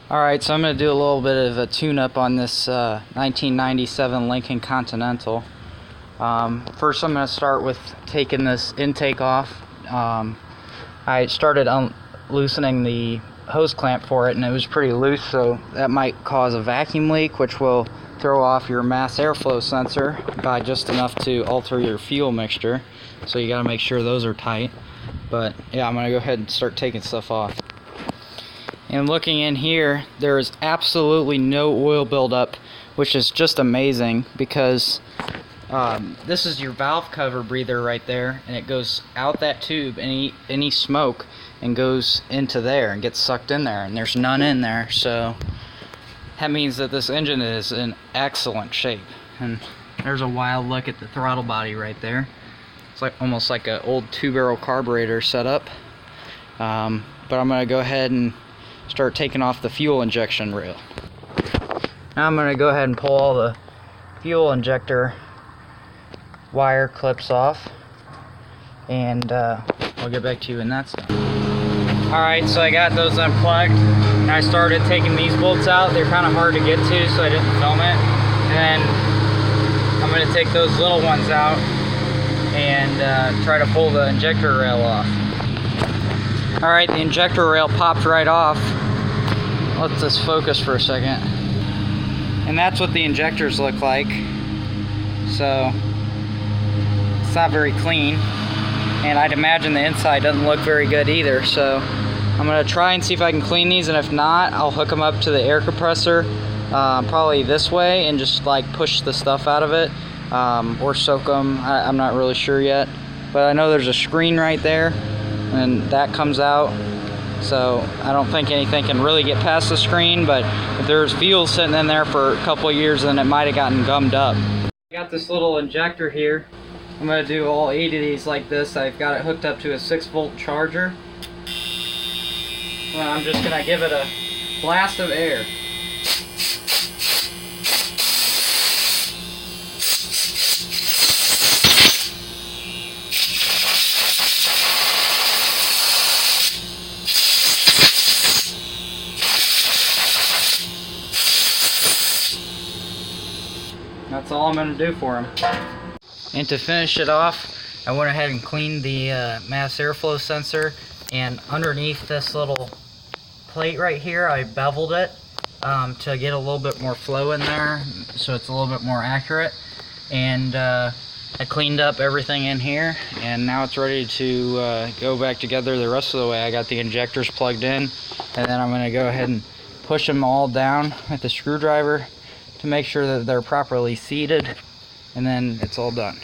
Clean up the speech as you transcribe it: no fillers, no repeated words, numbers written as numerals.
Alright, so I'm going to do a little bit of a tune-up on this 1997 Lincoln Continental. First I'm going to start with taking this intake off. I started loosening the hose clamp for it, and it was pretty loose, so that might cause a vacuum leak, which will throw off your mass airflow sensor by just enough to alter your fuel mixture. So you got to make sure those are tight. But yeah, I'm going to go ahead and start taking stuff off. And looking in here, there is absolutely no oil buildup, which is just amazing, because this is your valve cover breather right there, and it goes out that tube, any smoke, and goes into there and gets sucked in there, and there's none in there. So that means that this engine is in excellent shape. And there's a wild look at the throttle body right there. It's like almost like an old 2-barrel carburetor setup. But I'm going to go ahead and start taking off the fuel injection rail. Now I'm going to go ahead and pull all the fuel injector wire clips off, and I'll get back to you when that's done. Alright, so I got those unplugged, and I started taking these bolts out. They're kind of hard to get to, so I didn't film it. And I'm going to take those little ones out and try to pull the injector rail off. Alright, the injector rail popped right off. Let this focus for a second. And that's what the injectors look like. So it's not very clean, and I'd imagine the inside doesn't look very good either. So I'm going to try and see if I can clean these, and if not, I'll hook them up to the air compressor probably this way, and just like push the stuff out of it, or soak them. I'm not really sure yet, but I know there's a screen right there, and that comes out, so I don't think anything can really get past the screen. But if there's fuel sitting in there for a couple of years, then it might have gotten gummed up. I got this little injector here. I'm going to do all 8 of these like this. I've got it hooked up to a 6-volt charger. Well, I'm just going to give it a blast of air. That's all I'm going to do for him. And to finish it off, I went ahead and cleaned the mass airflow sensor, and underneath this little plate right here, I beveled it to get a little bit more flow in there, so it's a little bit more accurate. And I cleaned up everything in here, and now it's ready to go back together the rest of the way. I got the injectors plugged in, and then I'm going to go ahead and push them all down with the screwdriver to make sure that they're properly seated, and then it's all done.